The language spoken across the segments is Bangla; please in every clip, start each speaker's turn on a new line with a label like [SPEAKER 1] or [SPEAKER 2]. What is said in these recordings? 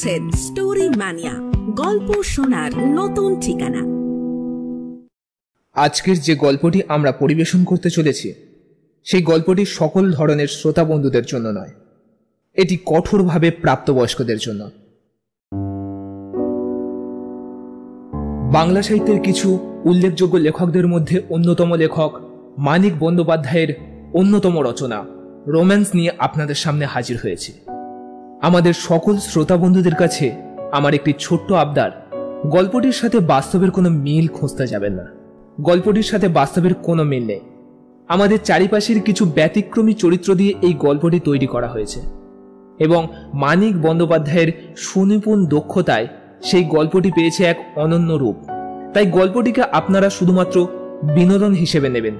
[SPEAKER 1] শুনছেন স্টোরি ম্যানিয়া, গল্প শোনার নতুন ঠিকানা।
[SPEAKER 2] আজকের যে গল্পটি আমরা পরিবেশন করতে চলেছি সেই গল্পটি সকল ধরনের শ্রোতা বন্ধুদের জন্য নয়, এটি কঠোরভাবে প্রাপ্তবয়স্কদের জন্য। বাংলা সাহিত্যের কিছু উল্লেখযোগ্য লেখকদের মধ্যে অন্যতম লেখক মানিক বন্দ্যোপাধ্যায়ের অন্যতম রচনা রোম্যান্স নিয়ে আপনাদের সামনে হাজির হয়েছে। আমাদের সকল শ্রোতা বন্ধুদের কাছে আমার একটি ছোট্ট আবদার, গল্পটির সাথে বাস্তবের কোনো মিল খুঁজতে যাবেন না। গল্পটির সাথে বাস্তবের কোনো মিল নেই। আমাদের চারিপাশের কিছু ব্যতিক্রমী চরিত্র দিয়ে এই গল্পটি তৈরি করা হয়েছে এবং মানিক বন্দ্যোপাধ্যায়ের সুনিপুণ দক্ষতায় সেই গল্পটি পেয়েছে এক অনন্য রূপ। তাই গল্পটিকে আপনারা শুধুমাত্র বিনোদন হিসেবে নেবেন।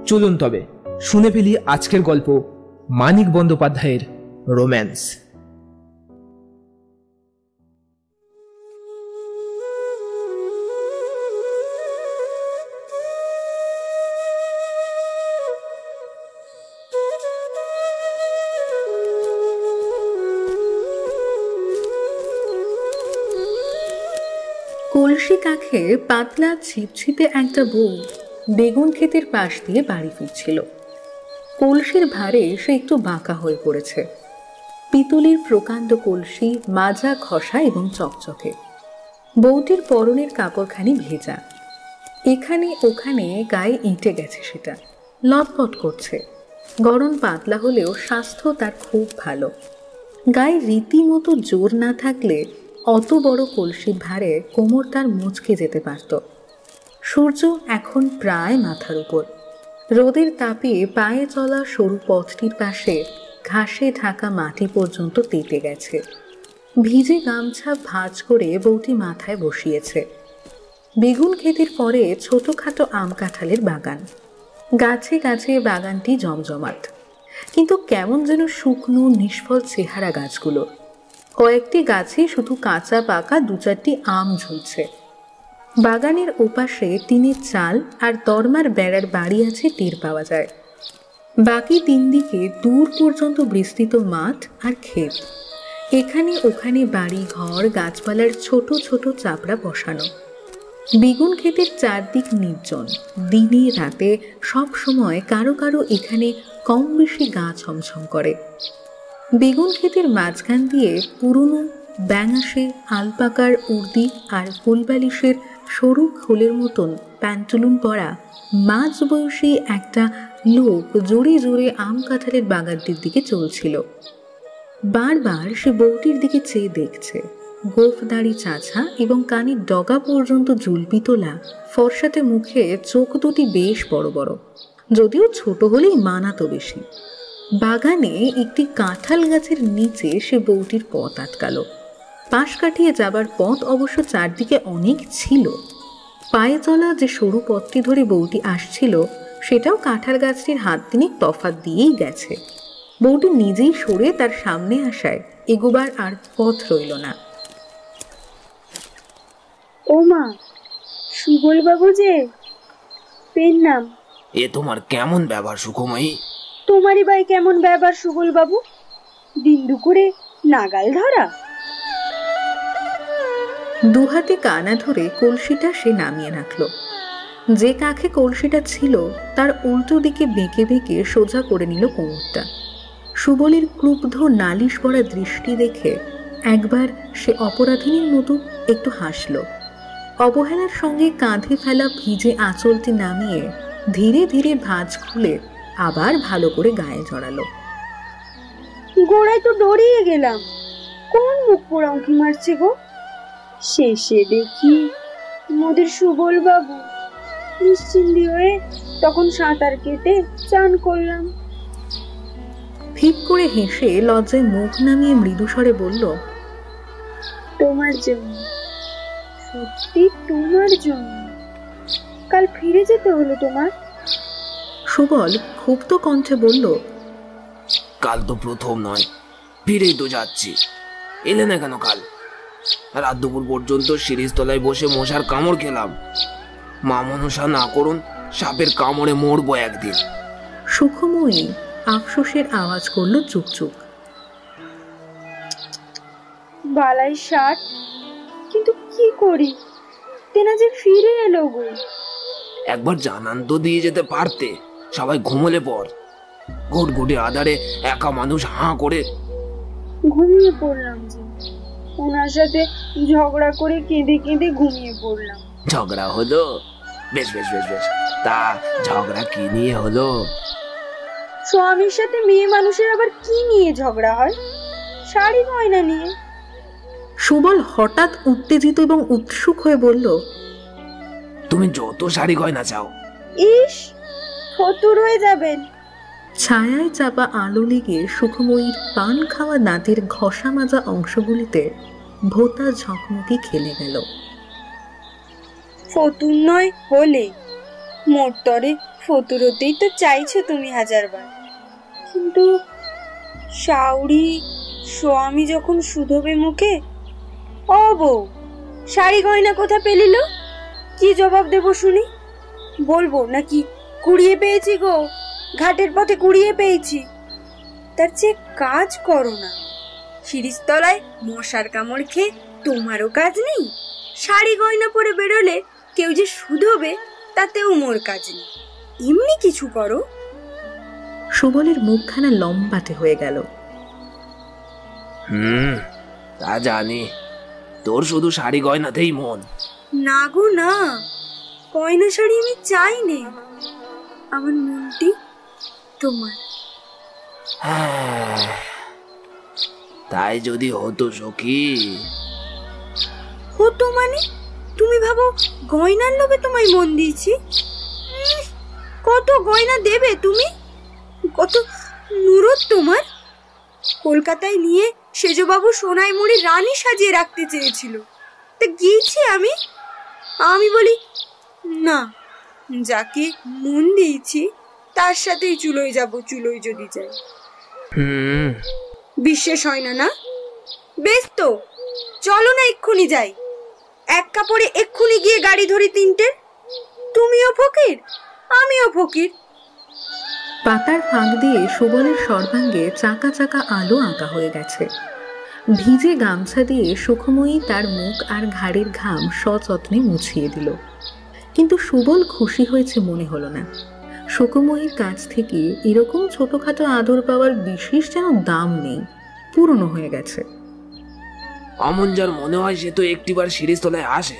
[SPEAKER 2] চলুন তবে শুনে ফেলি আজকের গল্প, মানিক বন্দ্যোপাধ্যায়ের রোম্যান্স।
[SPEAKER 3] কলসি কাখে পাতলা ছিপছিপে একটা বউ বেগুন ক্ষেতের পাশ দিয়ে বাড়ি ফিরছিল। কলসির ভারে সে একটু বাঁকা হয়ে পড়েছে। পিতলের প্রকাণ্ড কলসি, মাজা ঘষা এবং চকচকে। বউটির পরনের কাপড়খানি ভেজা, এখানে ওখানে গায়ে ইঁটে গেছে, সেটা লটপট করছে। গরম পাতলা হলেও স্বাস্থ্য তার খুব ভালো। গায়ে রীতিমতো জোর না থাকলে অত বড় কলসির ভারে কোমর তার মুচকে যেতে পারত। সূর্য এখন প্রায় মাথার উপর। রোদের তাপে পায়ে চলা সরু পথটির পাশে ঘাসে ঢাকা মাটি পর্যন্ত তেতে গেছে। ভিজে গামছা ভাঁজ করে বউটি মাথায় বসিয়েছে। বেগুন ক্ষেতের পরে ছোটখাটো আম কাঁঠালের বাগান, গাছে গাছে বাগানটি জমজমাট, কিন্তু কেমন যেন শুকনো নিষ্ফল চেহারা গাছগুলো। কয়েকটি গাছে শুধু কাঁচা পাকা দু চারটি আম ঝুলছে। বাগানের ওপাশে টিনের চাল আর দরমার বেড়ার বাড়ি আছে টের পাওয়া যায়। বাকি তিন দিকে দূর পর্যন্ত বিস্তৃত মাঠ আর ক্ষেত। এখানে ওখানে বাড়ি ঘর, গাছপালার ছোট ছোট চাপড়া বসানো। বেগুন ক্ষেতের চারদিক নির্জন। দিনে রাতে সব সময় কারো কারো এখানে কম বেশি গা ছমছম করে। বেগুন ক্ষেতের মাঝখান দিয়ে পুরনো ব্যাঙাশে, আলপাকার উর্দি আর ফুলবালিশের সরু খোলের মতন প্যান্টুলুন পরা মাঝ বয়সী একটা লোক জোরে জোরে আম কাঁঠালের বাগানটির দিকে চলছিল। বারবার সে বউটির দিকে চেয়ে দেখছে। গোফদাড়ি চাছা এবং কানের ডগা পর্যন্ত জুলপি তোলা, ফর্সাটে মুখে চোখ দুটি বেশ বড় বড়, যদিও ছোট হলেই মানাতো বেশি। বাগানে একটি কাঁঠাল গাছের নিচে সে বউটির পথ আটকালো। পাশ কাটিয়ে যাবার পথ অবশ্য চারদিকে অনেক ছিল। পায়ে চলা যে সরু পথটি ধরে বউটি আসছিল সেটাও কাঁঠাল গাছটির হাত তিনেক তফাৎ দিয়েই গেছে। বউটি নিজেই সরে তার সামনে আসায় এগোবার আর পথ রইল না।
[SPEAKER 4] ও মা, সুবল বাবু যে পেন নাম।
[SPEAKER 5] এ তোমার কেমন ব্যবহার সুখময়ী?
[SPEAKER 4] তোমারই বাই কেমন ব্যবহার সুবল বাবু? দিন দুপুরে নাগাল ধরা।
[SPEAKER 3] দুহাতে কানা ধরে কলসিটা সে নামিয়ে রাখল। যে কাখে কলসিটা ছিল তার উল্টো দিকে বেঁকে বেঁকে সোজা করে নিল কোমরটা। সুবলের ক্রুব্ধ নালিশ ভরা দৃষ্টি দেখে একবার সে অপরাধিনীর মতো একটু হাসল। অবহেলার সঙ্গে কাঁধে ফেলা ভিজে আঁচলটি নামিয়ে ধীরে ধীরে ভাঁজ খুলে আবার ভালো করে গায়ে জড়ালো।
[SPEAKER 4] গোড়ায় তো ডরিয়ে গেলাম, কোন মুখ পোড়া উঁকি মারছে গো। শেষে দেখি মোদের সুবল বাবু। নিশ্চিন্তি হয়ে তখন সাঁতার কেটে চান করলাম।
[SPEAKER 3] ঠিক করে হেসে লজ্জায় মুখ নামিয়ে মৃদুস্বরে বলল,
[SPEAKER 4] তোমার জন্য, সত্যি তোমার জন্য। কাল ফিরে যেতে হলো তোমার।
[SPEAKER 3] সুবল ক্ষুব্ধ কণ্ঠে বলল,
[SPEAKER 5] কাল তো প্রথম নয়, ফিরেই তো যাচ্ছি। এলে না কেন কাল? রাত দুপুর পর্যন্ত সিঁড়ির তলায় বসে মশার কামড় খেলাম। মা মনসা না করুন, সাপের কামড়ে মরবো একদিন।
[SPEAKER 3] সুখময়ী আফসোসের আওয়াজ করল চুকচুক।
[SPEAKER 4] বালাই 60, কিন্তু কি করি, তেনা যে ফিরে এলো গো।
[SPEAKER 5] একবার জানান তো দিয়ে যেতে পারতে, সবাই ঘুমলে পর। ঘুটঘুটে আধারে একা মানুষ হাঁ করে।
[SPEAKER 4] ঘুমিয়ে পড়লাম যে, ওনার সাথে ঝগড়া করে কেঁদে কেঁদে ঘুমিয়ে পড়লাম।
[SPEAKER 5] ঝগড়া হলো? বেশ বেশ বেশ বেশ, তা ঝগড়া কি নিয়ে হলো?
[SPEAKER 4] স্বামীর সাথে মেয়ে মানুষের আবার কি নিয়ে ঝগড়া হয়? শাড়ি গয়না নিয়ে।
[SPEAKER 3] সুবল হঠাৎ উত্তেজিত এবং উৎসুক হয়ে বলল,
[SPEAKER 5] তুমি যত শাড়ি গয়না চাও।
[SPEAKER 4] ইস, ফতুর হয়ে যাবেন।
[SPEAKER 3] ছায়ায় চাপা আলো লেগে সুখময়ীর পান খাওয়া দাঁতের ঘষা মাজা অংশগুলিতে ভোতা ঝকমকি খেলে গেল।
[SPEAKER 4] ফতুর নয় হলে মোর তরে ফতুর হতেই তো চাইছো তুমি হাজারবার, কিন্তু শাউরি স্বামী যখন শুধোবে মুখে, ও বউ শাড়ি গয়না কোথা পেলিল? কি জবাব দেব শুনি? বলবো নাকি কুড়িয়ে পেয়েছি গো, ঘাটের পথে কুড়িয়ে পেয়েছি? তার চেয়ে কাজ করো না। শিরিষতলায় মশার কামড় খেয়ে তোমারও কাজ নেই, শাড়ি গয়না পরে বেরোলে কেউ যে শুধোবে তাতেও মোর কাজ নেই, এমনি কিছু করো।
[SPEAKER 3] সুবলের মুখখানা লম্বাটে হয়ে গেল।
[SPEAKER 5] তা জানি, তোর শুধু শাড়ি গয়নাতেই মন।
[SPEAKER 4] না গো না, গয়না শাড়ি আমি চাই নে, আমার মনটি তোমার।
[SPEAKER 5] তাই যদি হতো সখী।
[SPEAKER 4] হতো মানে? তুমি ভাবো গয়নার লোভে তোমায় মন দিয়েছি? কত গয়না দেবে তুমি? কত নুরত তোমার? কলকাতায় নিয়ে সেজবাবু সোনায় মুড়ি রানী সাজিয়ে রাখতে চেয়েছিল, তা গিয়েছি আমি? আমি বলি না, যাকে মন দিয়েছি তার সাথেই চুলোয় যাব, চুলোয় যদি যাই। বিশ্বাস হয় না না? বেশ তো, চলো না এক্ষুনি যাই। এক কাপড়ে এক্ষুনি গিয়ে গাড়ি ধরি 3টে। তুমিও ফকির, আমিও ফকির।
[SPEAKER 3] পাতার ফাঁক দিয়ে সুবলের সর্বাঙ্গে চাকা চাকা আলো আঁকা হয়ে গেছে। ভিজে গামছা দিয়ে সুখময়ী তার মুখ আর ঘাড়ের ঘাম সযত্নে মুছিয়ে দিল, কিন্তু সুবল খুশি হয়েছে মনে হলো না। সুখময়ীর কাছ থেকে এরকম ছোটখাটো আদর পাওয়ার বিশেষ যেন দাম নেই, পুরনো হয়ে গেছে।
[SPEAKER 5] অমন যার মনে হয় সে তো একটিবার শিরিষতলায় আসে।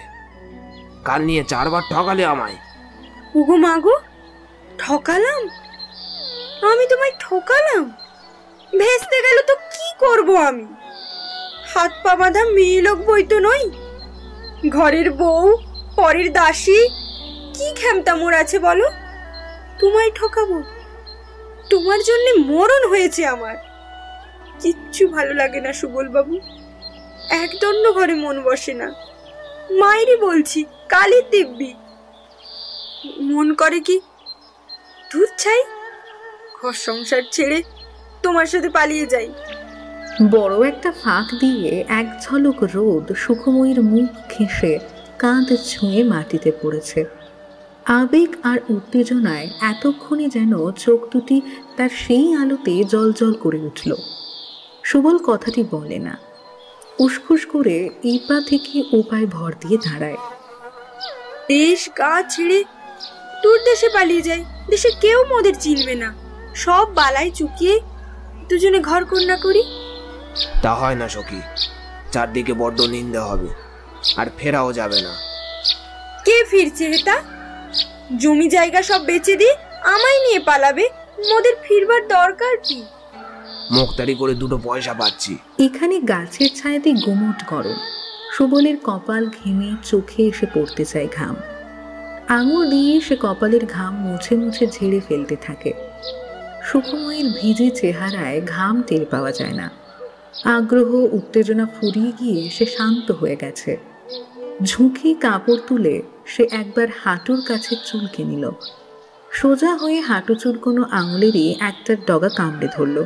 [SPEAKER 5] কাল নিয়ে 4 বার ঠকালে আমায়।
[SPEAKER 4] ওগো মাগো, ঠকালাম? আমি তোমায় ঠকালাম? ভেস্তে গেল তো কি করব আমি? হাত পা বাঁধা মেয়ে লোক বই তো নই, ঘরের বউ, পরের দাসী, কি ক্ষমতা মোর আছে বলো? তোমায় ঠকাবো? তোমার জন্য মরণ হয়েছে আমার। কিচ্ছু ভালো লাগে না সুবল বাবু, একদণ্ড ঘরে মন বসে না। মায়েরই বলছি, কালির দিব্যি। মন করে কি দূর ছাই, ঘর সংসার ছেড়ে তোমার সাথে পালিয়ে যাই।
[SPEAKER 3] বড় একটা ফাঁক দিয়ে এক ঝলক রোদ সুখময়ীর মুখ ঘেঁষে কাঁধ ছুঁয়ে মাটিতে পড়েছে। আবেগ আর উত্তেজনায় এতক্ষণে যেন চোখ দুটি তার সেই আলোতে জলজল করে উঠল। সুবল কথাটি বলে না, উসখুস করে এই পা থেকে ও পায়ে ভর দিয়ে দাঁড়ায়।
[SPEAKER 4] দেশ গা ছেড়ে দূর দেশে পালিয়ে যাই, দেশে কেউ মোদের চিনবে না, সব বালাই চুকিয়ে দুজনে ঘর কন্যা করি।
[SPEAKER 5] তা হয় না সখী, চারদিকে বড্ড নিন্দে হবে, আর ফেরাও যাবে না।
[SPEAKER 4] কে ফিরছে হেতা? জমি জায়গা সব বেচে দিয়ে আমায় নিয়ে পালাবে, মোদের ফিরবার দরকার কি?
[SPEAKER 5] মুখতারি করে 2 পয়সা পাচ্ছি।
[SPEAKER 3] এখানে গাছের ছায়াতে গুমোট গরম। সুবলের কপাল ঘেমে চোখে এসে পড়তে চায় ঘাম। আঙুল দিয়ে সে কপালের ঘাম মুছে মুছে ঝেড়ে ফেলতে থাকে। সুখময়ীর ভিজে চেহারায় ঘাম টের পাওয়া যায় না। আগ্রহ উত্তেজনা ফুরিয়ে গিয়ে সে শান্ত হয়ে গেছে। ঝুঁকে কাপড় তুলে সে একবার হাঁটুর কাছে চুলকে নিল। সোজা হয়ে হাঁটু চুলকোনো আঙুলেরই একটা ডগা কামড়ে ধরল।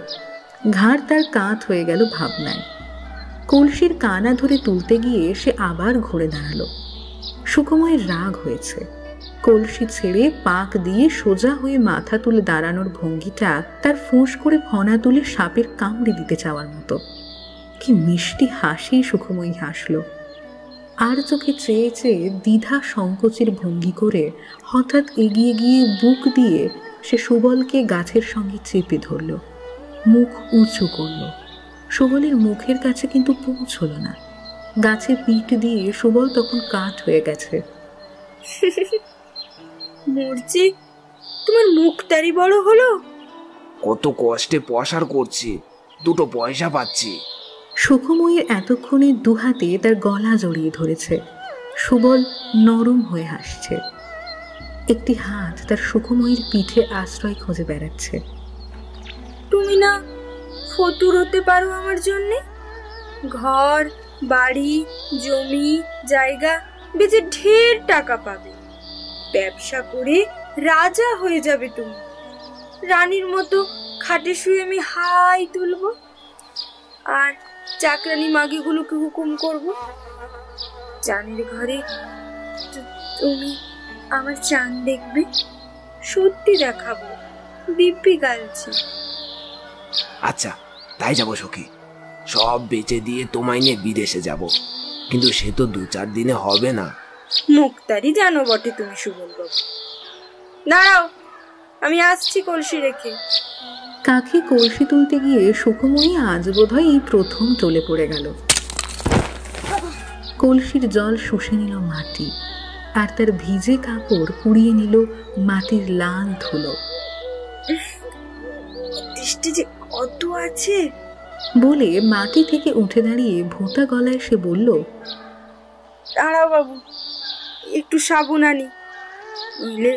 [SPEAKER 3] ঘাড় তার কাঁধ হয়ে গেল ভাবনায়। কলসির কানা ধরে তুলতে গিয়ে সে আবার ঘুরে দাঁড়ালো। সুখময়ের রাগ হয়েছে। কলসি ছেড়ে পাক দিয়ে সোজা হয়ে মাথা তুলে দাঁড়ানোর ভঙ্গিটা তার ফোঁস করে ফনা তুলে সাপের কামড়ে দিতে চাওয়ার মতো। কি মিষ্টি হাসি সুখময়ী হাসল। আর চোখে চেয়ে চেয়ে দ্বিধা সংকোচের ভঙ্গি করে হঠাৎ এগিয়ে গিয়ে বুক দিয়ে সে সুবলকে গাছের সঙ্গে চেপে ধরল, মুখ উঁচু করল। সুবলের মুখের কাছে কিন্তু পৌঁছল না। গাছে পিঠ দিয়ে সুবল তখন কাঠ হয়ে গেছে।
[SPEAKER 4] মরছি, তোমার মুখটারি বড় হলো।
[SPEAKER 5] কত কষ্টে পসার করছি, দুটো পয়সা পাচ্ছি।
[SPEAKER 3] সুখময়ীর এতক্ষণে দুহাতে তার গলা জড়িয়ে ধরেছে। সুবল নরম হয়ে হাসছে। একটি হাত তার সুখময়ীর পিঠে আশ্রয় খুঁজে বেড়াচ্ছে।
[SPEAKER 4] তুমি না ফতুর হতে পারো আমার জন্যে? ঘর বাড়ি জমি জায়গা বেচে ঢের টাকা পাবে, ব্যবসা করে রাজা হয়ে যাবে। তুমি রানীর মতো খাটে শুয়ে আমি হাই তুলব, আর চাকরানি মাগিগুলোকে হুকুম করব। চানের ঘরে তুমি আমার চান দেখবে, সত্যি দেখাবো, দিব্যি গালছি।
[SPEAKER 5] আচ্ছা তাই যাবো সখী, সব বেচে দিয়ে তোমায় নিয়ে বিদেশে যাব, কিন্তু সে তো 2-4 দিনে হবে না।
[SPEAKER 4] মুক্তারি জানো বটে তুমি সুবল বাবু। দাঁড়াও, আমি আসছি কলসি রেখে।
[SPEAKER 3] কাকে কলসি তুলতে গিয়ে সুখময়ী আজ বোধহয় এই প্রথম টলে পড়ে গেল। কলসির জল শুষে নিল মাটি, আর তার ভিজে কাপড় পুড়িয়ে নিল মাটির লাল ধুলো।
[SPEAKER 4] দৃষ্টি যে কত আছে
[SPEAKER 3] বলে মাটি থেকে উঠে দাঁড়িয়ে ভোঁতা গলায় সে বলল,
[SPEAKER 4] দাঁড়াও বাবু, একটু সাবুন আনি, নইলে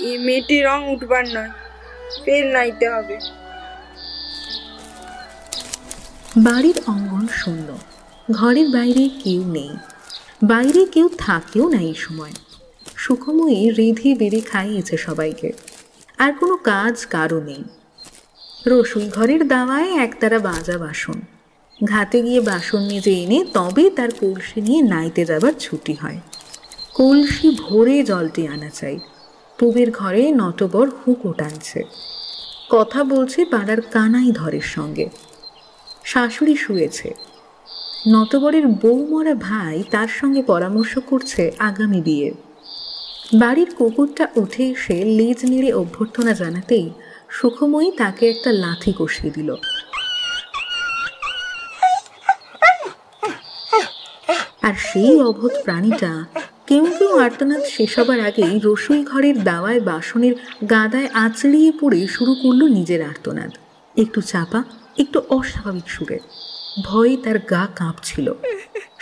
[SPEAKER 4] এ মেটে রং উঠবার নয়, ফের নাইতে হবে।
[SPEAKER 3] বাড়ির অঙ্গন শূন্য, ঘরের বাইরে কেউ নেই, বাইরে কেউ থাকেও না এই সময়। সুখময়ী রেঁধে বেড়ে খাইয়েছে সবাইকে, আর কোনো কাজ কারও নেই। রসুই ঘরের দাওয়ায় একতারা বাজা বাসন, ঘাটে গিয়ে বাসন মেজে এনে তবে তার কলসি নিয়ে নাইতে যাবার ছুটি হয়। কলসি ভরে জলটি আনা চাই। পুবের ঘরে নটবর হুঁকো টানছে, কথা বলছে পাড়ার কানাই ধরের সঙ্গে। শাশুড়ি শুয়েছে, নটবরের বউমরা ভাই তার সঙ্গে পরামর্শ করছে আগামী বিয়ে। বাড়ির কুকুরটা উঠে এসে লেজ নেড়ে অভ্যর্থনা জানাতেই সুখময়ী তাকে একটা লাথি কষিয়ে দিল। আর সেই অবোধ প্রাণীটা কেউ কেউ আর্তনাদ শেষ হবার আগেই রসুই ঘরের দাওয়ায় বাসনের গাদায় আঁচড়িয়ে পড়ে শুরু করলো নিজের আর্তনাদ, একটু চাপা, একটু অস্বাভাবিক সুরে। ভয়ে তার গা কাঁপছিল।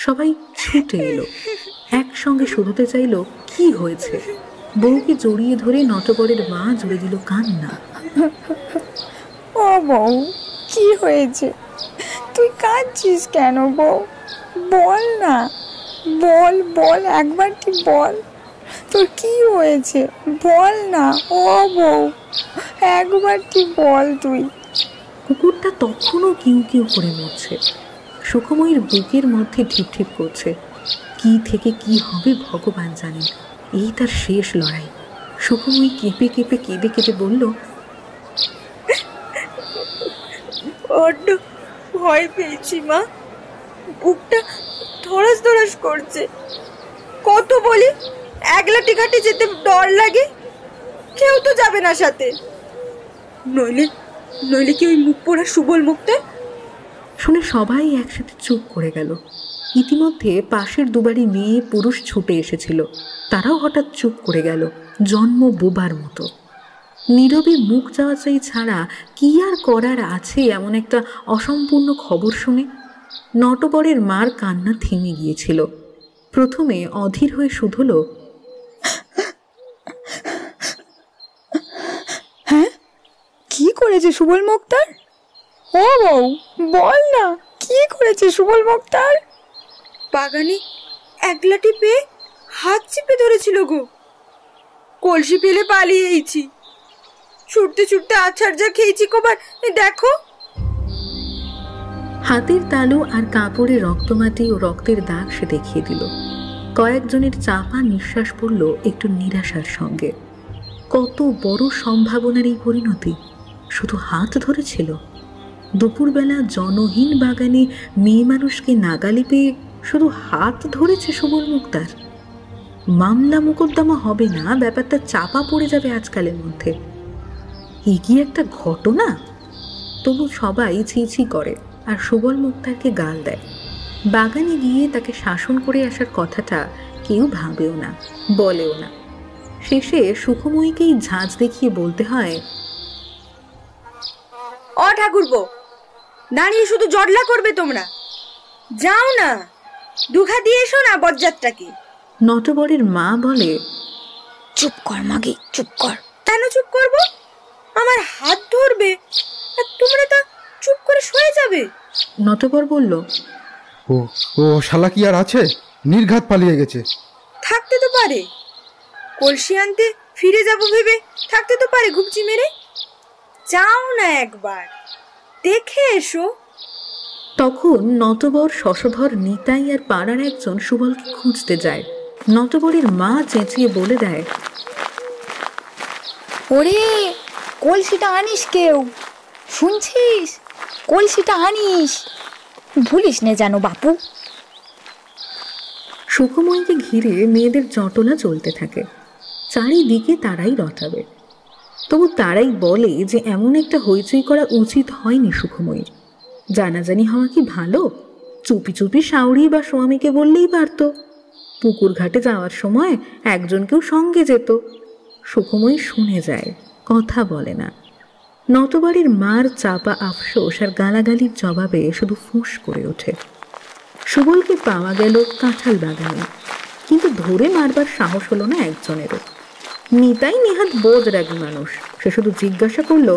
[SPEAKER 3] সবাই ছুটে এলো, একসঙ্গে শুরুতে চাইল কি হয়েছে। বউকে জড়িয়ে ধরে নটবরের মা জুড়ে দিল কান্না।
[SPEAKER 6] ও বউ, কি হয়েছে? তুই কাঁদছিস কেন বউ? বল না, বল বল, একবারটি বল, তোর কি হয়েছে? বল না ও বউ, একবারটি বল তুই।
[SPEAKER 3] কুকুরটা তখনও কিউ কিউ করে মরছে। সুখময়ীর বুকের মধ্যে ঠিপ ঠিপ করছে। কি থেকে কি হবে ভগবান জানেন, এই তার শেষ লড়াই। সুখময়ী কেঁপে কেঁপে কেঁদে কেঁদে বলল,
[SPEAKER 4] বড্ড ভয় পেয়েছি মা, বুকটা ধরাস ধরাস করছে। কত বলি একলা টিকাটি যেতে ডর লাগে, কেউ তো যাবে না সাথে, নইলে নইলে কি ওই মুখ পোড়া সুবল মুক্তার।
[SPEAKER 3] শুনে সবাই একসাথে চুপ করে গেল। ইতিমধ্যে পাশের দুবারই মেয়ে পুরুষ ছুটে এসেছিল, তারাও হঠাৎ চুপ করে গেল, জন্ম বোবার মতো। নীরবে মুখ চাওয়াচাই ছাড়া কি আর করার আছে এমন একটা অসম্পূর্ণ খবর শুনে। নটবরের মার কান্না থেমে গিয়েছিল। প্রথমে অধীর হয়ে শুধল,
[SPEAKER 6] হ্যাঁ, কি করেছে সুবল মুক্তার? ও বউ, বল না, কি করেছে সুবল মুক্তার?
[SPEAKER 4] বাগানে একলাটি পেয়ে হাত চেপে ধরেছিল গো, কলসি ফেলে পালিয়েছি, ছুটতে ছুটতে আছাড় যা খেয়েছি কবার দেখো।
[SPEAKER 3] হাতের তালু আর কাপড়ে রক্তমাটি ও রক্তের দাগ সে দেখিয়ে দিল। কয়েকজনের চাপা নিঃশ্বাস পড়ল একটু নিরাশার সঙ্গে। কত বড় সম্ভাবনার এই পরিণতি, শুধু হাত ধরেছিল। দুপুরবেলা জনহীন বাগানে মেয়ে মানুষকে নাগালে পেয়ে শুধু হাত ধরেছে সুবল মুক্তার। মামলা মোকদ্দমা হবে না, ব্যাপারটা চাপা পড়ে যাবে আজকালের মধ্যে। এগিয়ে একটা ঘটনা, তবু সবাই ছি করে আর সুবল মুক্তারকে গাল দেয়। বাগানে গিয়ে তাকে শাসন করে আসার কথাটা কেউ ভাবেও না, বলেও না। শেষে সুখময়ীকেই ঝাঁজ দেখিয়ে বলতে হয়,
[SPEAKER 4] ও ঠাকুরপো, দাঁড়িয়ে শুধু জটলা করবে তোমরা? যাও না, দুঘা দিয়ে এসো না বজ্জাতটাকে।
[SPEAKER 3] নটবরের মা বলে,
[SPEAKER 6] চুপ কর মাগি, চুপ কর।
[SPEAKER 4] কেন চুপ করবো? আমার হাত ধরবে আর তোমরা তা চুপ করে সরে যাবে।
[SPEAKER 3] নটবর বলল,
[SPEAKER 7] ও ও শালা কি আর আছে? নির্ঘাত পালিয়ে গেছে।
[SPEAKER 4] থাকতে তো পারে, কলসি আনতে ফিরে যাব ভেবে থাকতে তো পারে ঘুপচি মেরে। যাও না একবার দেখে এসো।
[SPEAKER 3] তখন নটবর, শশধর, নিতাই আর পাড়ার একজন সুবলকে খুঁজতে যায়। নটবরের মা চেঁচিয়ে বলে দেয়,
[SPEAKER 6] ওরে কলসিটা আনিস, কেউ শুনছিস? কলসিটা আনিস, ভুলিস নে যেন বাপু।
[SPEAKER 3] সুখময়ীকে ঘিরে মেয়েদের জটলা চলতে থাকে। চারিদিকে তারাই রটাবে। তবু তারাই বলে যে এমন একটা হইচই করা উচিত হয়নি সুখময়ীর। জানাজানি হওয়া কি ভালো? চুপি চুপি শাওরি বা স্বামীকে বললেই পারত। পুকুর ঘাটে যাওয়ার সময় একজনকেও সঙ্গে যেত। সুখময়ী শুনে যায়, কথা বলে না। নটবরের মার চাপা আফসোস আর গালাগালির জবাবে শুধু ফুঁস করে ওঠে। সুবলকে পাওয়া গেল কাঁঠাল বাগানে, কিন্তু ধরে মারবার সাহস হলো না একজনেরও। নিতাই নেহাত বোধ রাগী মানুষ, সে শুধু জিজ্ঞাসা করলো,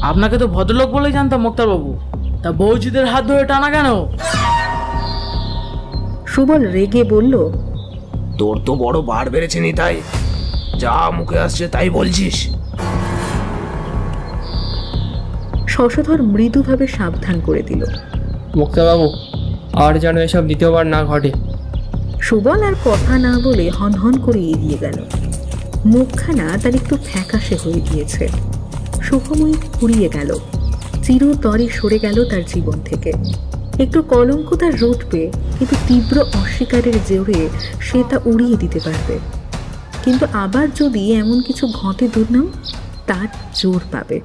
[SPEAKER 8] আপনাকে তো ভদ্রলোক বলেই জানতাম মোক্তার বাবু, তা বৌজিদের হাত ধরে টানা কেন?
[SPEAKER 3] সুবল রেগে বলল,
[SPEAKER 5] তোর তো বড় বার বেড়েছে নিতাই, যা মুখে আসছে তাই বলছিস।
[SPEAKER 3] শশধর মৃদুভাবে সাবধান করে দিল,
[SPEAKER 9] মুক্তাবাবু, আর যেন এসব দ্বিতীয়বার না ঘটে।
[SPEAKER 3] সুবল আর কথা না বলে হনহন করে এগিয়ে গেল। মুখখানা তার একটু ফ্যাকাশে হয়ে গিয়েছে। সুখময়ী ফুরিয়ে গেল, চিরতরে সরে গেল তার জীবন থেকে। একটু কলঙ্ক তার রটবে, কিন্তু তীব্র অস্বীকারের জোরে সে তা উড়িয়ে দিতে পারবে। কিন্তু আবার যদি এমন কিছু ঘটে দুর্নাম, তার জোর পাবে।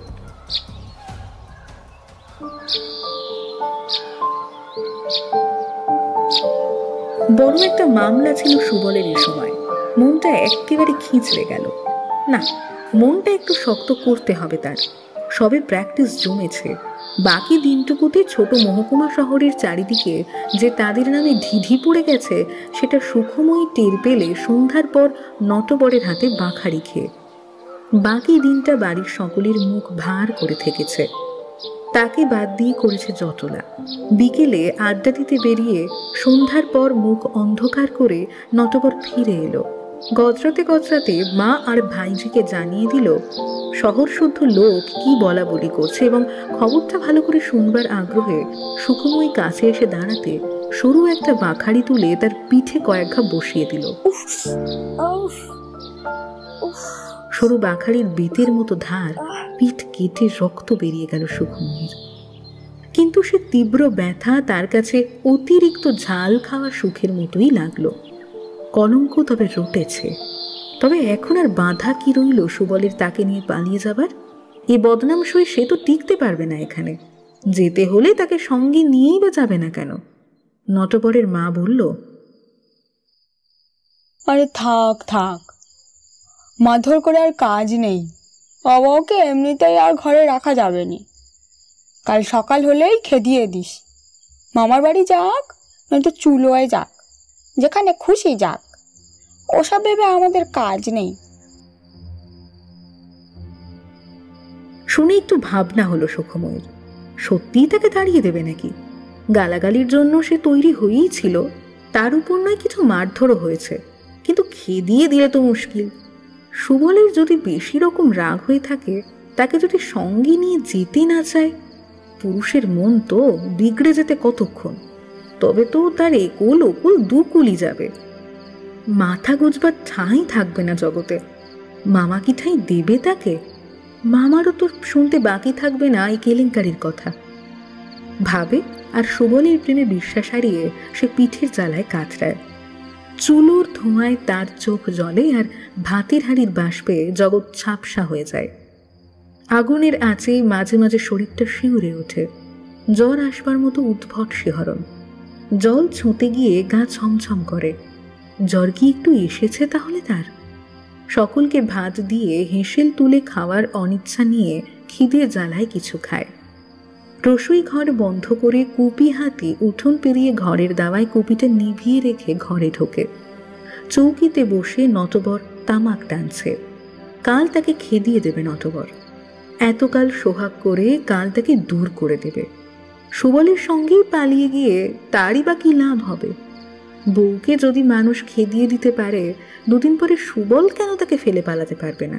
[SPEAKER 3] বড় একটা মামলা ছিল সুবলের এ সময়। মনটা একেবারে খিঁচড়ে গেল। না, মনটা একটু শক্ত করতে হবে তার। সবে প্র্যাকটিস জমেছে। বাকি দিনটুকুতে ছোট মহকুমা শহরের চারিদিকে যে তাদের নামে ঢিঢি পড়ে গেছে, সেটা সুখময়ী টের পেলে সন্ধ্যার পর নটবরের হাতে বাঁখারি খেয়ে। বাকি দিনটা বাড়ির সকলের মুখ ভার করে থেকেছে। তাকে বাদ দিয়ে করেছে জটলা। বিকেলে আড্ডা দিতে বেরিয়ে সন্ধ্যার পর মুখ অন্ধকার করে নটবর ফিরে এলো। গজরাতে গজরাতে মা আর ভাইজিকে জানিয়ে দিল শহর শুদ্ধ লোক কি বলা বলি করছে, এবং খবরটা ভালো করে শুনবার আগ্রহে সুখময়ী কাছে এসে দাঁড়াতে সরু একটা বাঁখারি তুলে তার পিঠে কয়েক ঘা বসিয়ে দিল। সরু বাঁখারির বেতের মতো ধার পিঠ কেটে রক্ত বেরিয়ে গেল সুখময়ীর। কিন্তু সে তীব্র ব্যথা তার কাছে অতিরিক্ত ঝাল খাওয়া সুখের মতোই লাগলো। কলঙ্ক তবে রটেছে, তবে এখন আর বাধা কি রইল সুবলের তাকে নিয়ে পালিয়ে যাবার? এ বদনাম সয়ে সে তো টিকতে পারবে না এখানে। যেতে হলে তাকে সঙ্গে নিয়েই বা যাবে না কেন? নটবরের মা বলল,
[SPEAKER 6] আরে থাক থাক, মারধর করে আর কাজ নেই। বাবাকে এমনিতেই আর ঘরে রাখা যাবে না। কাল সকাল হলেই খেদিয়ে দিস। মামার বাড়ি যাক, নয়তো চুলোয় যাক, যেখানে খুশি যাক। ওসব ভেবে আমাদের কাজ নেই।
[SPEAKER 3] শুনে একটু ভাবনা হলো সুখময়ীর। সত্যিই তাকে তাড়িয়ে দেবে নাকি? গালাগালির জন্য সে তৈরি হয়েই ছিল, তার উপর নয় কিছু মারধরও হয়েছে। কিন্তু খেদিয়ে দিলে তো মুশকিল। সুবলের যদি বেশি রকম রাগ হয়ে থাকে, তাকে যদি সঙ্গে নিয়ে যেতে না চায়, পুরুষের মন তো বিগড়ে যেতে কতক্ষণ। তবে তো তার একুল ওকুল দুকুলই যাবে। মাথা গুজবার ঠাঁই থাকবে না জগতে। মামা কি ঠাঁই দেবে তাকে? মামারও তো শুনতে বাকি থাকবে না এই কেলেঙ্কারির কথা ভাবে, আর সুবলের প্রেমে বিশ্বাস হারিয়ে সে পিঠের জ্বালায় কাতরায়। চুলোর ধোঁয়ায় তার চোখ জ্বলে, আর ভাতের হাঁড়ির বাষ্পে জগৎ ঝাপসা হয়ে যায়। আগুনের আঁচে মাঝে মাঝে শরীরটা শিউরে ওঠে, জ্বর আসবার মতো উদ্ভট শিহরণ। জল ছুঁতে গিয়ে গা ছমছম করে। জ্বর কি একটু এসেছে তাহলে তার? সকলকে ভাত দিয়ে হেঁসেল তুলে খাওয়ার অনিচ্ছা নিয়ে খিদে জ্বালায় কিছু খায়। রসুই ঘর বন্ধ করে কুপি হাতে উঠোন পেরিয়ে ঘরের দাওয়ায় কুপিটা নিভিয়ে রেখে ঘরে ঢোকে। চৌকিতে বসে নটবর তামাক টানছে। কাল তাকে খেদিয়ে দেবে নটবর। এতকাল সোহাগ করে কাল তাকে দূর করে দেবে। সুবলের সঙ্গেই পালিয়ে গিয়ে তারই বা কি লাভ হবে? বউকে যদি মানুষ খেদিয়ে দিতে পারে, দুদিন পরে সুবল কেন তাকে ফেলে পালাতে পারবে না?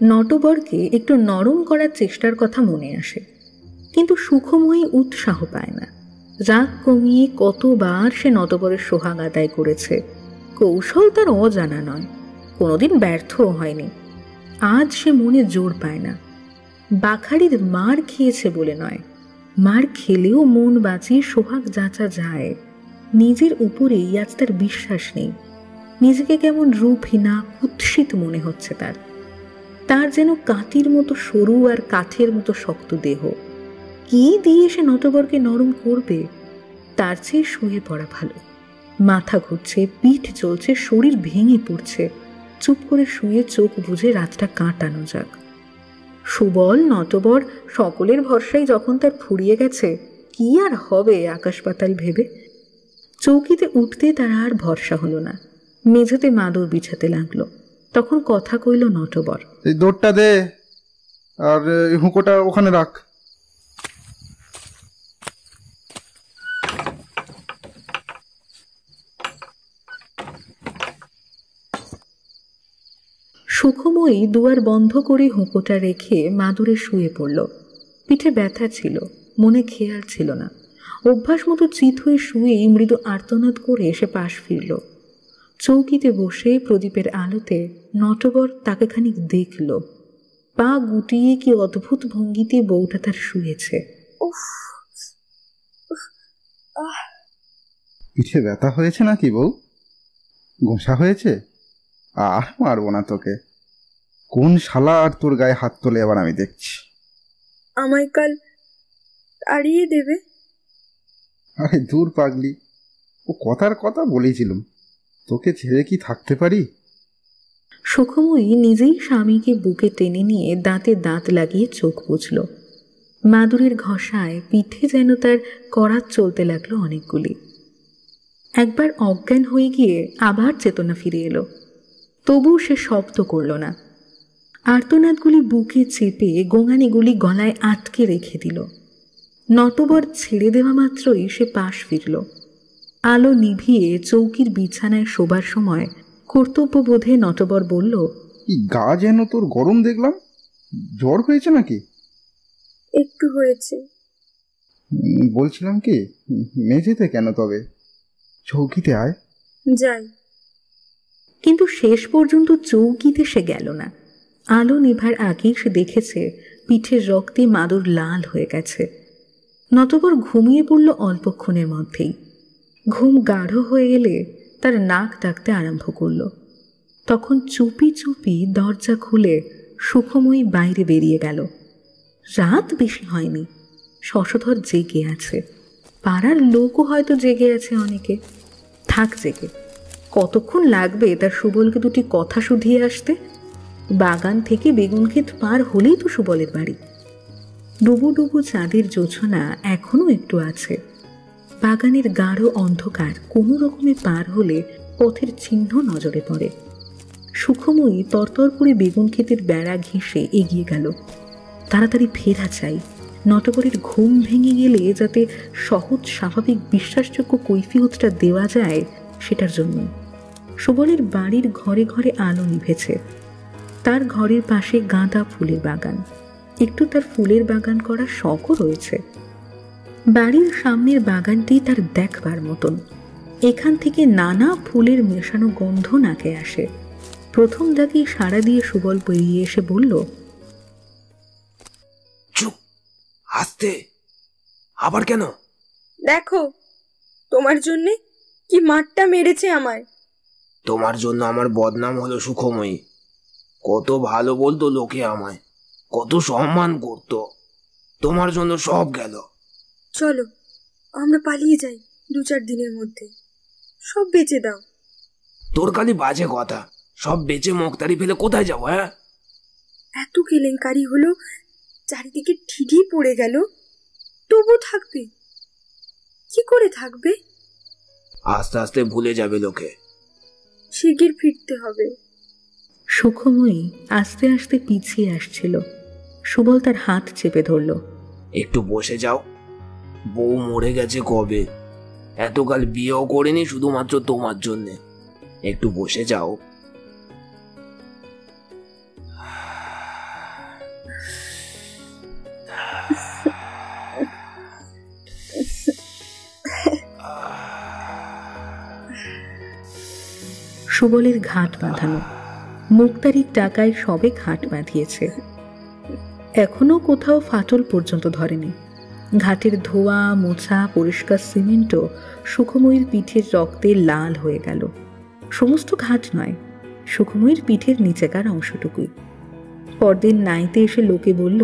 [SPEAKER 3] নটবরকে একটু নরম করার চেষ্টার কথা মনে আসে, কিন্তু সুখময়ী উৎসাহ পায় না। রাগ কমিয়ে কতবার সে নটবরের সোহাগ আদায় করেছে। কৌশল তার অজানা নয়, কোনোদিন ব্যর্থও হয়নি। আজ সে মনে জোর পায় না। বাখারির মার খেয়েছে বলে নয়, মার খেলেও মন বাঁচিয়ে সোহাগ যাচা যায়। নিজের উপরেই আজ তার বিশ্বাস নেই। নিজেকে কেমন রূপহীনা, কুৎসিত মনে হচ্ছে তার। তার যেন কাঠির মতো সরু আর কাঠের মতো শক্ত দেহ। কি দিয়ে সে নটবরকে নরম করবে? তার চেয়ে শুয়ে পড়া ভালো। মাথা ঘুরছে, পিঠ চলছে, শরীর ভেঙে পড়ছে। চুপ করে শুয়ে চোখ বুঝে রাতটা কাটানো যাক। সুবল, নটবর সকলের ভরসায় যখন তার ফুরিয়ে গেছে, কি আর হবে আকাশ পাতাল ভেবে? চৌকিতে উঠতে তার আর ভরসা হলো না। মেঝেতে মাদুর বিছাতে লাগলো। তখন কথা কইল নটবর,
[SPEAKER 7] এই দৌড়টা দে, আর হুঁকোটা ওখানে রাখ।
[SPEAKER 3] সুখময়ী দুয়ার বন্ধ করে হুঁকোটা রেখে মাদুরে শুয়ে পড়ল। পিঠে ব্যথা ছিল, মনে খেয়াল ছিল না। অভ্যাস মতো চিত হয়ে শুয়েই মৃদু আর্তনাদ করে এসে পাশ ফিরল। চৌকিতে বসে প্রদীপের আলোতে নটবর তাকে খানিক দেখল। পা গুটিয়ে কি অদ্ভুত ভঙ্গিতে বউটা তার শুয়েছে।
[SPEAKER 7] পিঠে ব্যথা হয়েছে নাকি বউ? গোসা হয়েছে? আর মারবো না তোকে। কোন শালা আর তোর গায়ে হাত তোলে আবার আমি দেখছি।
[SPEAKER 4] আমায় কাল তাড়িয়ে দেবে?
[SPEAKER 7] আরে দূর পাগলি, ও কথার কথা বলেছিলাম, তোকে ছেড়ে কি থাকতে পারি?
[SPEAKER 3] সুখময়ী নিজেই স্বামীকে বুকে টেনে নিয়ে দাঁতে দাঁত লাগিয়ে চোখ বুঝল। মাদুরের ঘষায় পিঠে যেন তার করাত চলতে লাগলো অনেকগুলি। একবার অজ্ঞান হয়ে গিয়ে আবার চেতনা ফিরে এলো। তবু সে শব্দ করল না। আর্তনাদগুলি বুকে চেপে গোঙানিগুলি গলায় আটকে রেখে দিল। নটবর ছেড়ে দেওয়া মাত্রই সে পাশ ফিরল। আলো নিভিয়ে চৌকির বিছানায় শোবার সময় কর্তব্যবোধে নটবর বলল,
[SPEAKER 7] গা যেন তোর গরম দেখলাম, জ্বর হয়েছে নাকি?
[SPEAKER 4] একটু হয়েছে।
[SPEAKER 7] বলছিলাম কি, মেঝেতে কেন তবে, চৌকিতে আয়।
[SPEAKER 4] যাই।
[SPEAKER 3] কিন্তু শেষ পর্যন্ত চৌকিতে সে গেল না। আলো নিভার আগেই সে দেখেছে পিঠের রক্তে মাদুর লাল হয়ে গেছে। নটবর ঘুমিয়ে পড়ল অল্পক্ষণের মধ্যেই। ঘুম গাঢ় হয়ে এলে তার নাক ডাকতে আরম্ভ করল। তখন চুপি চুপি দরজা খুলে সুখময়ী বাইরে বেরিয়ে গেল। রাত বেশি হয়নি, শশধর জেগে আছে। পাড়ার লোকও হয়তো জেগে আছে অনেকে। থাক জেগে, কতক্ষণ লাগবে তার সুবলকে দুটি কথা শুধিয়ে আসতে? বাগান থেকে বেগুন ক্ষেত পার হলেই তো সুবলের বাড়ি। ডুবু ডুবু চাঁদের জোছনা এখনো একটু আছে। বাগানের গাঢ় অন্ধকার কোনো রকমে পার হলে পথের চিহ্ন নজরে পড়ে। সুখময়ী তরতর করে বেগুন ক্ষেতের বেড়া ঘেঁষে এগিয়ে গেল। তাড়াতাড়ি ফেরা চাই। নটবরের ঘুম ভেঙে গেলে যাতে সহজ স্বাভাবিক বিশ্বাসযোগ্য কৈফিয়তটা দেওয়া যায়, সেটার জন্য। সুবলের বাড়ির ঘরে ঘরে আলো নিভেছে। তার ঘরের পাশে গাঁদা ফুলের বাগান। একটু তার ফুলের বাগান করার শখও রয়েছে। বাড়ির সামনের বাগানটি তার দেখবার মতন। এখান থেকে নানা ফুলের মেশানো গন্ধ নাকে আসে। প্রথম ডাকেই সাড়া দিয়ে সুবল বেরিয়ে এসে বলল,
[SPEAKER 5] হাসতে আবার কেন?
[SPEAKER 4] দেখো তোমার জন্যে কি মারটা মেরেছে আমায়।
[SPEAKER 5] তোমার জন্য আমার বদনাম হলো সুখময়ী। কত ভালো বলতো লোকে আমায়, কত সম্মান করতো। তোমার জন্য সব গেল।
[SPEAKER 4] চলো আমরা পালিয়ে যাই 2-4 দিনের মধ্যে। সব বেচে দাও।
[SPEAKER 5] তোর খালি বাজে কথা। সব বেচে মুক্তারি ফেলে কোথায় যাবো? হ্যাঁ,
[SPEAKER 4] এত কেলেঙ্কারি হলো, চারিদিকে ঠিকই পড়ে গেল, তবু থাকবে? কি করে থাকবে?
[SPEAKER 5] আস্তে আস্তে ভুলে যাবে লোকে।
[SPEAKER 4] শিগগির ফিরতে হবে।
[SPEAKER 3] সুখময়ী আস্তে আস্তে পিছিয়ে আসছিল। সুবল তার হাত চেপে ধরল।
[SPEAKER 5] একটু বসে যাও। বউ মরে গেছে কবে, এতকাল বিয়েও করেনি শুধুমাত্র তোমার জন্যে। একটু বসে যাও।
[SPEAKER 3] সুবলের ঘাট বাঁধানো। মুক্তারির টাকায় সবে ঘাট বাঁধিয়েছে। এখনো কোথাও ফাটল পর্যন্ত ধরেনি। ঘাটের ধোয়া মোছা পরিষ্কার সিমেন্টও সুখময়ীর পিঠের রক্তে লাল হয়ে গেল। সমস্ত ঘাট নয়, সুখময়ীর পিঠের নিচেকার অংশটুকুই। পরদিন নাইতে এসে লোকে বলল,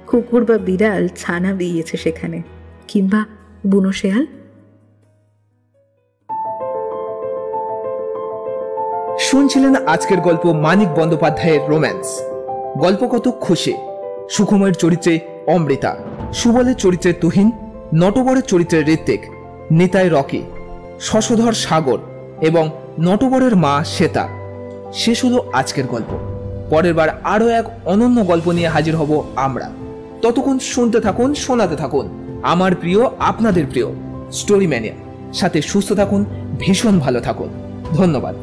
[SPEAKER 3] কুকুর বা বিড়াল ছানা দিয়েছে সেখানে, কিংবা বুনো শেয়াল।
[SPEAKER 2] শুনছিলেন আজকের গল্প মানিক বন্দ্যোপাধ্যায়ের রোম্যান্স। গল্প কত খুশি। সুখময়ের চরিত্রে অমৃতা, সুবলের চরিত্রে তুহিন, নটবরের চরিত্রে ঋত্বিক, নিতাই রকি, শশধর সাগর এবং নটবরের মা শ্বেতা। শেষ হলো আজকের গল্প। পরের বার আরো এক অনন্য গল্প নিয়ে হাজির হব আমরা। ততক্ষণ শুনতে থাকুন, শোনাতে থাকুন আমার প্রিয়, আপনাদের প্রিয় স্টোরি ম্যানিয়া। সাথে সুস্থ থাকুন, ভীষণ ভালো থাকুন। ধন্যবাদ।